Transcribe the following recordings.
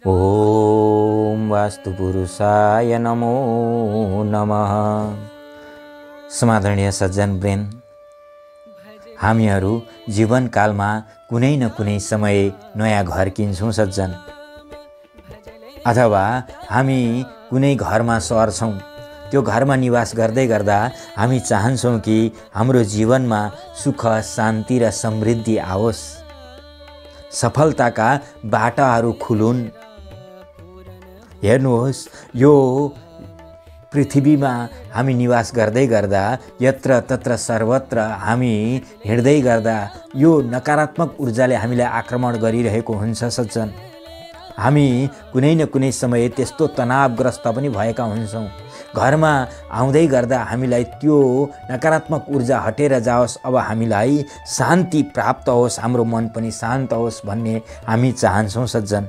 ओम वास्तुपुरुषाय नमो नमः। समादरणीय सज्जनवृन्द, हामीहरू जीवनकालमा कुनै न कुनै समय नयाँ घर किन्छौँ सज्जन, अथवा हामी कुनै घरमा सर्छौँ। त्यो घरमा निवास गर्दै गर्दा हामी चाहन्छौँ कि हाम्रो जीवनमा सुख, शान्ति र समृद्धि आओस्, सफलताका बाटाहरू खुलुन्। हेर्नुहोस्, यो पृथ्वीमा हामी निवास गर्दै गर्दा यत्र तत्र सर्वत्र हामी हिँड्दै गर्दा यो नकारात्मक ऊर्जाले हामीलाई आक्रमण गरिरहेको हुन्छ सज्जन। हामी कुनै न कुनै समय त्यस्तो तनावग्रस्त पनि भएका हुन्छौँ। घरमा आउँदै गर्दा हामीलाई त्यो नकारात्मक ऊर्जा हटेर जाओस्, अब हामीलाई शान्ति प्राप्त होस्, हाम्रो मन पनि शान्त होस् भन्ने हामी चाहन्छौँ सज्जन।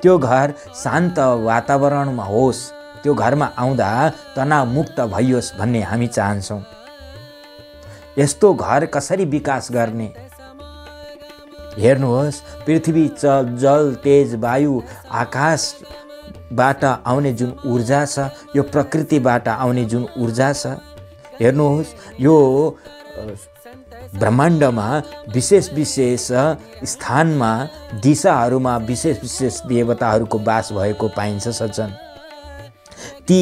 त्यो घर शान्त वातावरणमा होस्, त्यो घरमा आउँदा तनावमुक्त भइयोस् भन्ने हामी चाहन्छौँ। यस्तो घर कसरी विकास गर्ने? हेर्नुहोस्, पृथ्वी, जल, तेज, वायु, आकाशबाट आउने जुन ऊर्जा छ, यो प्रकृतिबाट आउने जुन ऊर्जा छ, हेर्नुहोस् यो ब्रह्माण्डमा विशेष विशेष स्थानमा, दिशाहरूमा विशेष विशेष देवताहरूको वास भएको पाइन्छ सज्जन। ती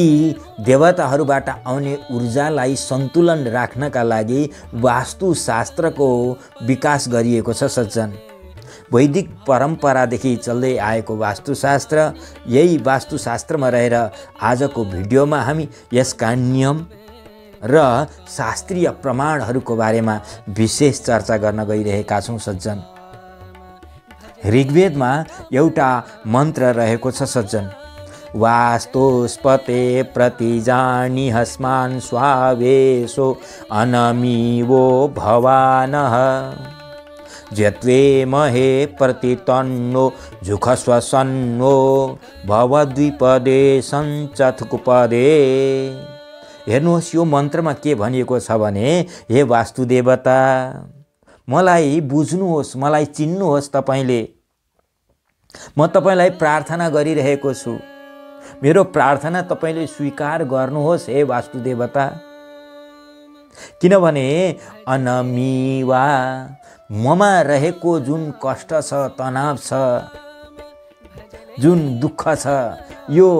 देवताहरूबाट आउने ऊर्जालाई सन्तुलन राख्नका लागि वास्तुशास्त्रको विकास गरिएको छ सज्जन। वैदिक परम्परादेखि चल्दै आएको वास्तुशास्त्र, यही वास्तुशास्त्रमा रहेर आजको भिडियोमा हामी यसका नियम र शास्त्रीय प्रमाणहरूको बारेमा विशेष चर्चा गर्न गइरहेका छौँ सज्जन। ऋग्वेदमा एउटा मन्त्र रहेको छ सज्जन, वास्तुस्पते प्रतिजानी हस्मान स्वावेशो अनमीवो भवानः जत्वे महे प्रतितन्नो झुखस्वसन्नो भवद्विपदे सञ्चथकुपदे। हेर्नुहोस्, यो मन्त्रमा के भनिएको छ भने, हे वास्तुदेवता, मलाई बुझ्नुहोस्, मलाई चिन्नुहोस् तपाईँले। म तपाईँलाई प्रार्थना गरिरहेको छु, मेरो प्रार्थना तपाईँले स्वीकार गर्नुहोस् हे वास्तुदेवता। किनभने अनमीवा, ममा रहेको जुन कष्ट छ, तनाव छ, जुन दुःख छ, यो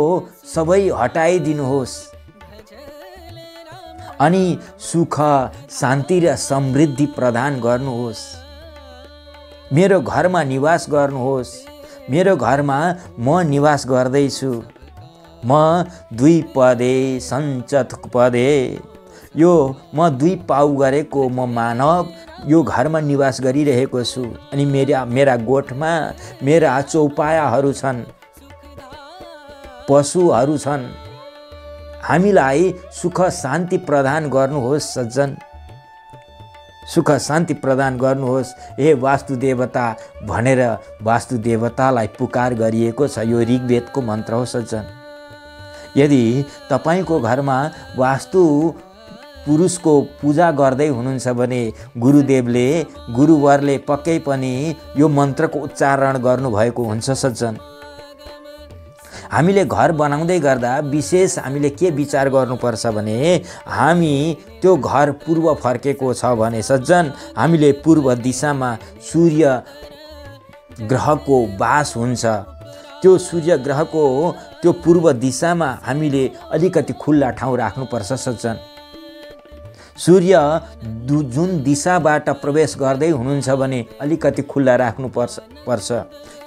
सबै हटाइदिनुहोस् अनि सुख, शान्ति र समृद्धि प्रदान गर्नुहोस्। मेरो घरमा निवास गर्नुहोस्। मेरो घरमा म निवास गर्दैछु। म द्विपदे सञ्चथकुपदे, यो म दुई पाउ गरेको म मानव यो घरमा निवास गरिरहेको छु। अनि मेरा गोठमा मेरा चौपायाहरू छन्, पशुहरू छन्। हामीलाई सुख शान्ति प्रदान गर्नुहोस् सज्जन, सुख शान्ति प्रदान गर्नुहोस् हे वास्तुदेवता भनेर वास्तुदेवतालाई पुकार गरिएको छ। यो ऋग्वेदको मन्त्र हो सज्जन। यदि तपाईँको घरमा वास्तु पुरुषको पूजा गर्दै हुनुहुन्छ भने गुरुदेवले, गुरुवरले पक्कै पनि यो मन्त्रको उच्चारण गर्नुभएको हुन्छ सज्जन। हामीले घर बनाउँदै गर्दा विशेष हामीले के विचार गर्नुपर्छ भने, हामी त्यो घर पूर्व फर्केको छ भने सज्जन, हामीले पूर्व दिशामा सूर्य ग्रहको वास हुन्छ। त्यो सूर्य ग्रहको त्यो पूर्व दिशामा हामीले अलिकति खुल्ला ठाउँ राख्नुपर्छ सज्जन। सूर्य जुन दिशाबाट प्रवेश गर्दै हुनुहुन्छ भने अलिकति खुल्ला राख्नुपर्छ,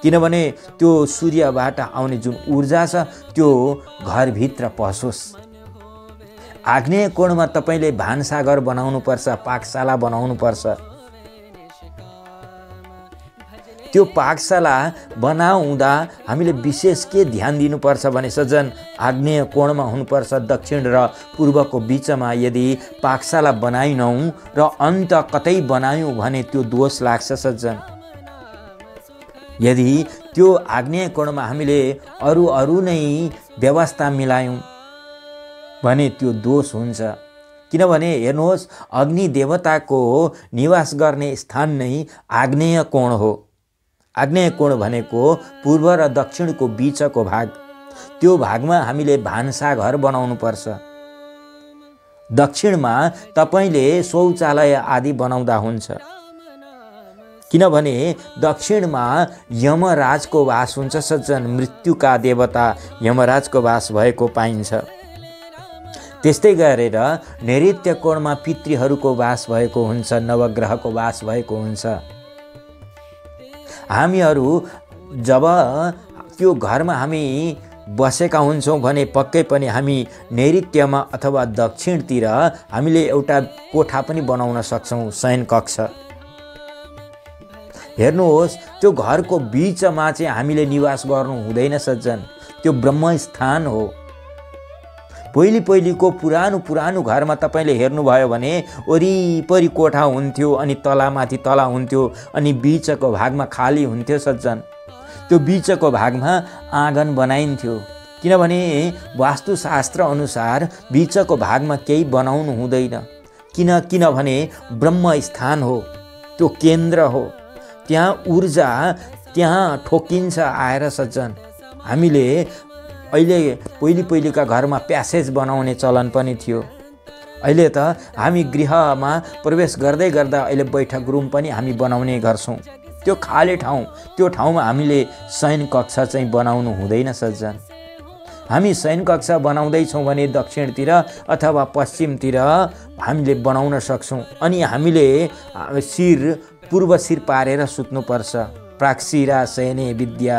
किनभने त्यो सूर्यबाट आउने जुन ऊर्जा छ त्यो घरभित्र पसोस्। आग्नेय कोणमा तपाईँले भान्साघर बनाउनुपर्छ, पाकशाला बनाउनुपर्छ। त्यो पाकशाला बनाउँदा हामीले विशेष के ध्यान दिनुपर्छ भने सज्जन, आग्नेय कोणमा हुनुपर्छ। दक्षिण र पूर्वको बिचमा यदि पाकशाला बनाइनौँ र अन्त कतै बनायौँ भने त्यो दोष लाग्छ सज्जन। यदि त्यो आग्नेय कोणमा हामीले अरू नै व्यवस्था मिलायौँ भने त्यो दोष हुन्छ। किनभने हेर्नुहोस्, अग्नि देवताको निवास गर्ने स्थान नै आग्नेय कोण हो। आग्नेय कोण भनेको पूर्व र दक्षिणको बीचको भाग। त्यो भागमा हामीले भान्साघर बनाउनु पर्छ। दक्षिणमा तपाईले शौचालय आदि बनाउँदा हुन्छ, किनभने दक्षिणमा यमराजको वास हुन्छ। सज्जन, मृत्युका देवता यमराजको वास भएको पाइन्छ। त्यस्तै गरेर नैऋत्य कोणमा पितृहरूको वास भएको हुन्छ, नवग्रहको वास भएको हुन्छ। हामीहरू जब त्यो घरमा हामी बसेका हुन्छौँ भने पक्कै पनि हामी नैऋत्यमा अथवा दक्षिणतिर हामीले एउटा कोठा पनि बनाउन सक्छौँ, शयन कक्ष। हेर्नुहोस्, त्यो घरको बीचमा चाहिँ हामीले निवास गर्नु हुँदैन सज्जन, त्यो ब्रह्मस्थान हो। पहिलेको पुरानो घरमा तपाईँले हेर्नुभयो भने वरिपरि कोठा हुन्थ्यो, अनि तलामाथि तला हुन्थ्यो, अनि बीचको भागमा खाली हुन्थ्यो सज्जन। त्यो बीचको भागमा आँगन बनाइन्थ्यो, किनभने वास्तुशास्त्र अनुसार बीचको भागमा केही बनाउनु हुँदैन। किनभने ब्रह्मस्थान हो, त्यो केन्द्र हो। त्यहाँ ऊर्जा त्यहाँ ठोकिन्छ आएर सज्जन। हामीले अहिले पहिलेका घरमा प्यासेज बनाउने चलन पनि थियो। अहिले त हामी गृहमा प्रवेश गर्दै गर्दा अहिले बैठक रुम पनि हामी बनाउने गर्छौँ। त्यो खाली ठाउँ, त्यो ठाउँमा हामीले शयन कक्ष चाहिँ बनाउनु हुँदैन सज्जन। हामी शयन कक्ष बनाउँदैछौँ भने दक्षिणतिर अथवा पश्चिमतिर हामीले बनाउन सक्छौँ। अनि हामीले पूर्व शिर पारेर सुत्नुपर्छ। प्राक्शिरा शयने विद्या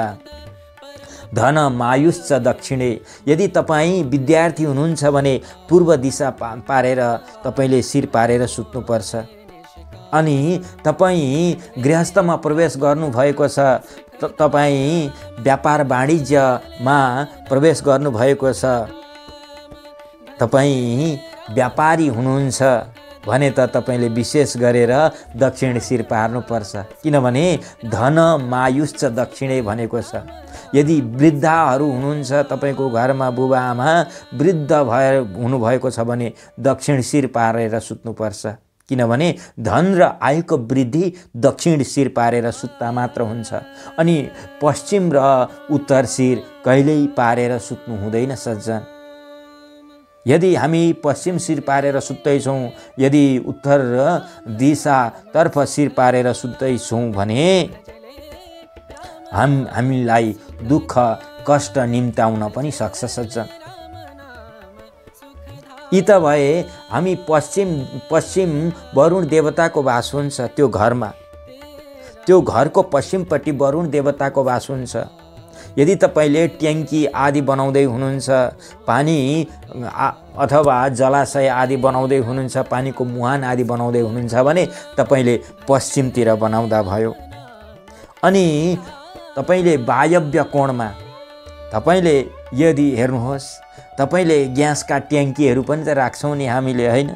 धन मायुश्च दक्षिणे। यदि तपाईँ विद्यार्थी हुनुहुन्छ भने पूर्व दिशा पारेर तपाईले शिर पारेर सुत्नुपर्छ। अनि तपाईँ गृहस्थमा प्रवेश गर्नुभएको छ, तपाईँ व्यापार वाणिज्यमा प्रवेश गर्नुभएको छ, तपाईँ व्यापारी हुनुहुन्छ भने त तपाईले विशेष गरेर दक्षिण शिर पार्नुपर्छ, किनभने धन मायुश्च दक्षिणे भनेको छ। यदि वृद्धाहरू हुनुहुन्छ, तपाईँको घरमा बुबा आमा वृद्ध हुनुभएको छ भने दक्षिण शिर पारेर सुत्नुपर्छ, किनभने धन र आयुको वृद्धि दक्षिण शिर पारेर सुत्ता मात्र हुन्छ। अनि पश्चिम र उत्तर शिर कहिल्यै पारेर सुत्नु हुँदैन सज्जन। यदि हामी पश्चिम शिर पारेर सुत्दैछौँ, यदि उत्तर दिशातर्फ शिर पारेर सुत्दैछौँ भने हामीलाई दुःख कष्ट निम्त्याउन पनि सक्छ सज्जन। यी त भए हामी पश्चिम वरुण देवताको वास हुन्छ त्यो घरमा। त्यो घरको पश्चिमपट्टि वरुण देवताको वास हुन्छ। यदि तपाईले ट्याङ्की आदि बनाउँदै हुनुहुन्छ, पानी अथवा जलाशय आदि बनाउँदै हुनुहुन्छ, पानीको मुहान आदि बनाउँदै हुनुहुन्छ भने तपाईले पश्चिमतिर बनाउँदा भयो। अनि तपाईले वायव्य कोणमा तपाईले यदि हेर्नुहोस्, तपाईले ग्यासका ट्याङ्कीहरू पनि त राख्छौँ नि हामीले, होइन?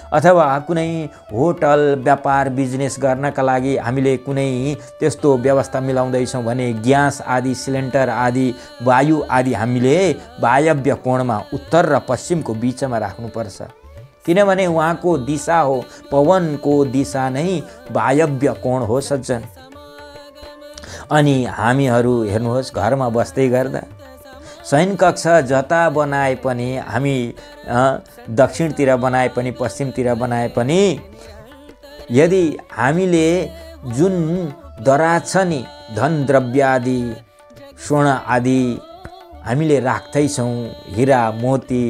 अथवा कुनै होटल व्यापार बिजनेस गर्नका लागि हामीले कुनै त्यस्तो व्यवस्था मिलाउँदैछौँ भने ग्यास आदि सिलिन्डर आदि वायु आदि हामीले वायव्य कोणमा उत्तर र पश्चिमको बीचमा राख्नुपर्छ, किनभने उहाँको दिशा हो, पवनको दिशा नै वायव्य कोण हो सज्जन। अनि हामीहरू हेर्नुहोस्, घरमा बस्दै गर्दा शयन कक्ष जता बनाए पनि, हामी दक्षिणतिर बनाए पनि पश्चिमतिर बनाए पनि, यदि हामीले जुन दराज छ नि धन द्रव्य आदि स्वर्ण आदि हामीले राख्दैछौँ, हिरा मोती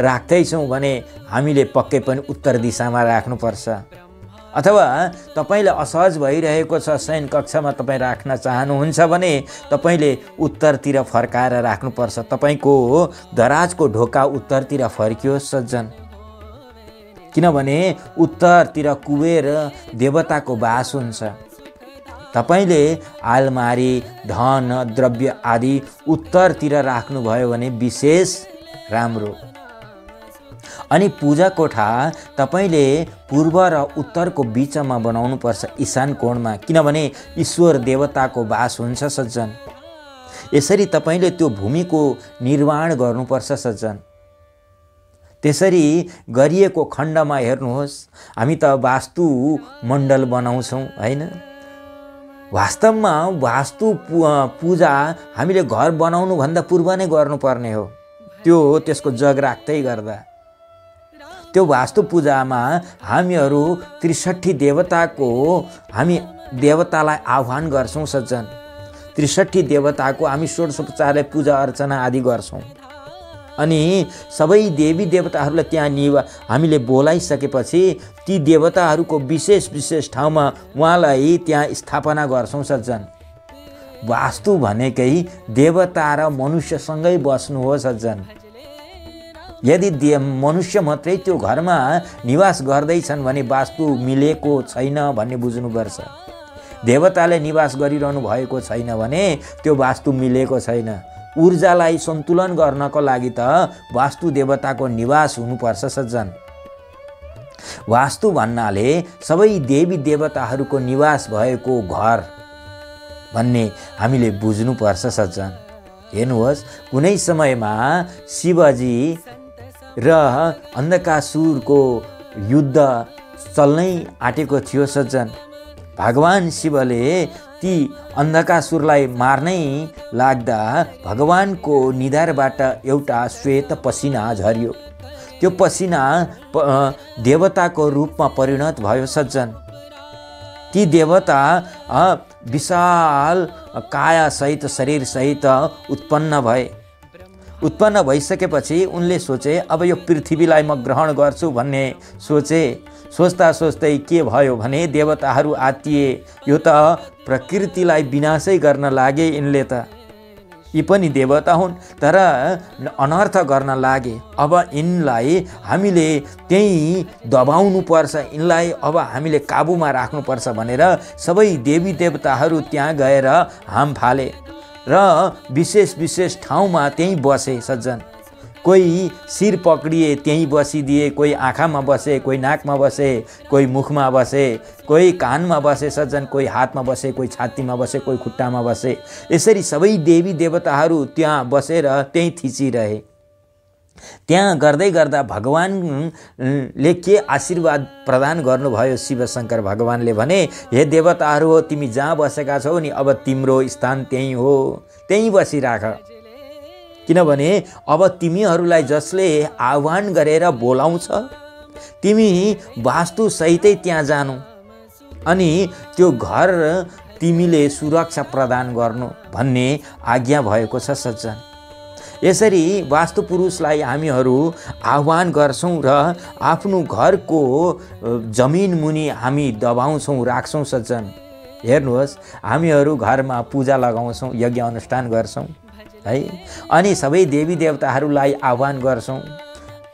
राख्दैछौँ भने हामीले पक्कै पनि उत्तर दिशामा राख्नुपर्छ। अथवा तपाईले असहज भइरहेको छ, शयन कक्षमा तपाईँ राख्न चाहनुहुन्छ भने तपाईले उत्तरतिर फर्काएर राख्नुपर्छ। तपाईको दराजको ढोका उत्तरतिर फर्कियोस् सज्जन, किनभने उत्तरतिर कुबेर देवताको वास हुन्छ। तपाईले आलमारी धन द्रव्य आदि उत्तरतिर राख्नुभयो भने विशेष राम्रो। अनि पूजा कोठा तपाईले पूर्व र उत्तरको बीचमा बनाउनुपर्छ, ईशान कोणमा, किनभने ईश्वर देवताको वास हुन्छ सज्जन। यसरी तपाईले त्यो भूमिको निर्माण गर्नुपर्छ सज्जन। त्यसरी गरिएको खण्डमा हेर्नुहोस्, हामी त वास्तु मण्डल बनाउँछौँ, होइन? वास्तवमा वास्तु पूजा हामीले घर बनाउनुभन्दा पूर्व नै गर्नुपर्ने हो। त्यसको जग राख्दै गर्दा त्यो वास्तु पूजामा हामीहरू 63 देवताको हामी देवतालाई आह्वान गर्छौँ सज्जन। 63 देवताको हामी षोडशोपचारले पूजा अर्चना आदि गर्छौँ। अनि सबै देवी देवताहरूलाई त्यहाँ हामीले बोलाइसकेपछि ती देवताहरूको विशेष विशेष ठाउँमा उहाँलाई त्यहाँ स्थापना गर्छौँ सज्जन। वास्तु भनेकै देवता र मनुष्यसँगै बस्नु हो सज्जन। यदि मनुष्य मात्रै त्यो घरमा निवास गर्दैछन् भने वास्तु मिलेको छैन भन्ने बुझ्नुपर्छ। देवताले निवास गरिरहनु भएको छैन भने त्यो वास्तु मिलेको छैन। ऊर्जालाई सन्तुलन गर्नको लागि त वास्तु देवताको निवास हुनुपर्छ सज्जन। वास्तु भन्नाले सबै देवी देवताहरूको निवास भएको घर भन्ने हामीले बुझ्नुपर्छ सज्जन। हेर्नुहोस्, कुनै समयमा शिवजी र अन्धकासुरको युद्ध चल्नै आँटेको थियो सज्जन। भगवान शिवले ती अन्धकासुरलाई मार्नै लाग्दा भगवानको निधारबाट एउटा श्वेत पसिना झर्यो। त्यो पसिना देवताको रूपमा परिणत भयो सज्जन। ती देवता विशाल काया सहित शरीर सहित उत्पन्न भए। उत्पन्न भइसकेपछि उनले सोचे अब यो पृथ्वीलाई म ग्रहण गर्छु भन्ने सोचे। सोच्दा सोच्दै के भयो भने देवताहरू आत्तिए। यो त प्रकृतिलाई विनाशै गर्न लागे यिनले त। यी पनि देवता हुन् तर अनर्थ गर्न लागे। अब यिनलाई हामीले त्यही दबाउनु पर्छ, यिनलाई अब हामीले काबुमा राख्नुपर्छ भनेर सबै देवी देवताहरू त्यहाँ गएर हाम फाले र विशेष विशेष ठाउँमा त्यही बसे सज्जन। कोही शिर पक्रिए त्यही बसिदिए, कोही आँखामा बसे, कोही नाकमा बसे, कोही मुखमा बसे, कोही कानमा बसे सज्जन, कोही हातमा बसे, कोही छातीमा बसे, कोही खुट्टामा बसे। यसरी सबै देवी देवताहरू त्यहाँ बसेर त्यही थिचिरहे। त्यहाँ गर्दै गर्दा भगवानले के आशीर्वाद प्रदान गर्नुभयो शिवशङ्कर भगवानले भने, हे देवताहरू हो, तिमी जहाँ बसेका छौ नि अब तिम्रो स्थान त्यही हो, त्यही बसिराख। किनभने अब तिमीहरूलाई जसले आह्वान गरेर बोलाउँछ तिमी वास्तु सहितै त्यहाँ जानु अनि त्यो घर तिमीले सुरक्षा प्रदान गर्नु भन्ने आज्ञा भएको छ सज्जन। यसरी वास्तु पुरुषलाई हामीहरू आह्वान गर्छौँ र आफ्नो घरको जमिन मुनि हामी दबाउँछौँ, राख्छौँ सज्जन। हेर्नुहोस्, हामीहरू घरमा पूजा लगाउँछौँ, यज्ञ अनुष्ठान गर्छौँ है, अनि सबै देवी देवताहरूलाई आह्वान गर्छौँ।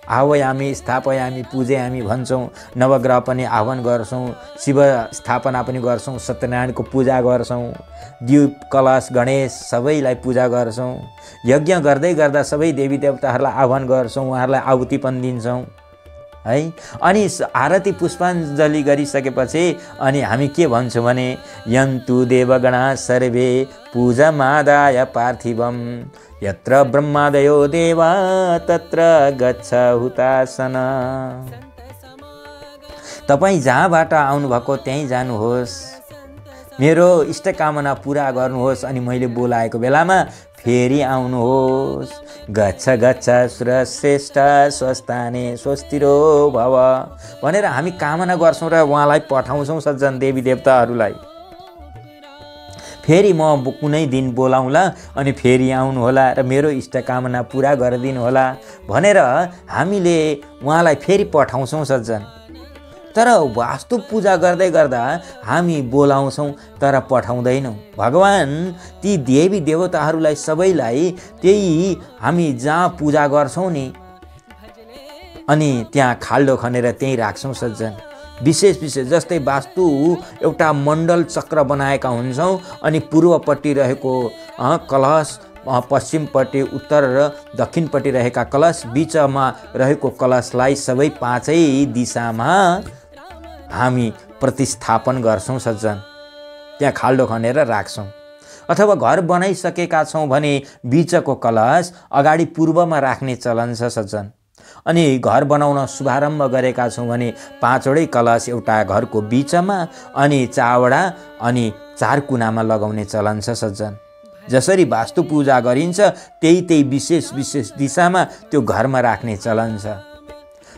आह्वयामी स्थापयामी पूजयामी भन्छौँ। नवग्रह पनि आह्वान गर्छौँ, शिव स्थापना पनि गर्छौँ, सत्यनारायणको पूजा गर्छौँ, दीप कलश गणेश सबैलाई पूजा गर्छौँ। यज्ञ गर्दै गर्दा सबै देवी देवताहरूलाई आह्वान गर्छौँ, उहाँहरूलाई आहुति पनि दिन्छौँ है। अनि आरती पुष्पाञ्जली गरिसकेपछि अनि हामी के भन्छौँ भने, यन्तु देवगणा सर्वे पूजामादाय पार्थिवम यत्र ब्रह्मादयो देवा तत्र गच्छ हुतासन। तपाईँ जहाँबाट आउनुभएको त्यहीँ जानुहोस्, मेरो इष्टकामना पुरा गर्नुहोस् अनि मैले बोलाएको बेलामा फेरि आउनुहोस्। गच्छ गच्छ सुरश्रेष्ठ स्वस्थाने स्वस्तिरो भव भनेर हामी कामना गर्छौँ र उहाँलाई पठाउँछौँ सज्जन देवी देवताहरूलाई। फेरि म कुनै दिन बोलाउँला अनि फेरि आउनुहोला र मेरो इष्टकामना पुरा गरिदिनु होला भनेर हामीले उहाँलाई फेरि पठाउँछौँ सज्जन। तर वास्तु पूजा गर्दै गर्दा हामी बोलाउँछौँ तर पठाउँदैनौँ। भगवान ती देवी देवताहरूलाई सबैलाई त्यही हामी जहाँ पूजा गर्छौँ नि अनि त्यहाँ खाल्डो खनेर त्यहीँ राख्छौँ सज्जन। विशेष विशेष जस्तै वास्तु एउटा मण्डल चक्र बनाएका हुन्छौँ अनि पूर्वपट्टि रहेको कलश, पश्चिमपट्टि उत्तर र दक्षिणपट्टि रहेका कलश, बिचमा रहेको कलशलाई सबै पाँचै दिशामा हामी प्रतिस्थापन गर्छौँ सज्जन। त्यहाँ खाल्डो खनेर राख्छौँ। अथवा घर बनाइसकेका छौँ भने बिचको कलश अगाडि पूर्वमा राख्ने चलन छ सज्जन। अनि घर बनाउन शुभारम्भ गरेका छौँ भने 5वटै कलश एउटा घरको बिचमा अनि 4वटा अनि चार कुनामा लगाउने चलन छ सज्जन। जसरी वास्तु पूजा गरिन्छ त्यही विशेष दिशामा त्यो घरमा राख्ने चलन छ।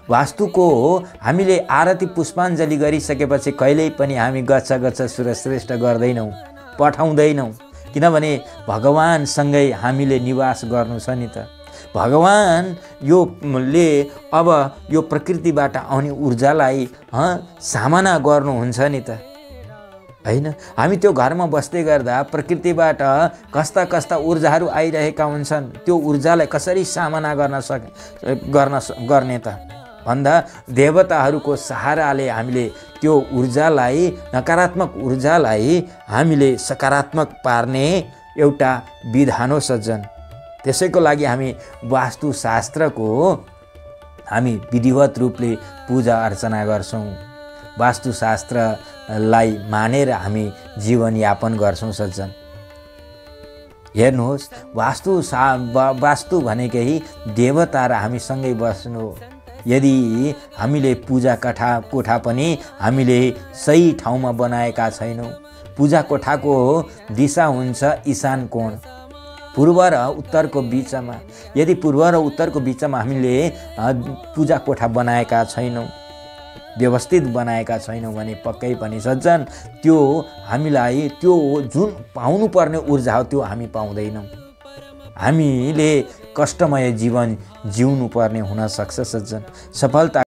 वास्तुको हामीले आरती पुष्पाञ्जली गरिसकेपछि कहिल्यै पनि हामी गच्छ सुरश्रेष्ठ गर्दैनौँ, पठाउँदैनौँ, किनभने भगवानसँगै हामीले निवास गर्नु छ नि त। भगवान योले अब यो प्रकृतिबाट आउने ऊर्जालाई सामना गर्नुहुन्छ नि त, हैन। हामी त्यो घरमा बस्दै गर्दा प्रकृतिबाट कस्ता ऊर्जाहरू आइरहेका हुन्छन्, त्यो ऊर्जालाई कसरी सामना गर्ने त भन्दा देवताहरूको सहाराले हामीले त्यो ऊर्जालाई, नकारात्मक ऊर्जालाई हामीले सकारात्मक पार्ने एउटा विधान हो सज्जन। त्यसैको लागि हामी वास्तुशास्त्रको हामी विधिवत रूपले पूजा अर्चना गर्छौँ। वास्तुशास्त्रलाई मानेर हामी जीवनयापन गर्छौँ सज्जन। हेर्नुहोस्, वास्तु भनेकै देवता र हामीसँगै बस्नु हो। यदि हामीले पूजा कोठा पनि हामीले सही ठाउँमा बनाएका छैनौँ, पूजा कोठाको दिशा हुन्छ ईशान कोण, पूर्व र उत्तरको बिचमा। यदि पूर्व र उत्तरको बिचमा हामीले पूजा कोठा बनाएका छैनौँ, व्यवस्थित बनाएका छैनौँ भने पक्कै पनि सज्जन त्यो हामीलाई त्यो जुन पाउनुपर्ने ऊर्जा हो त्यो हामी पाउँदैनौँ। हामीले कष्टमय जीवन जिउनु पर्ने हुन सक्छ सज्जन। सफलता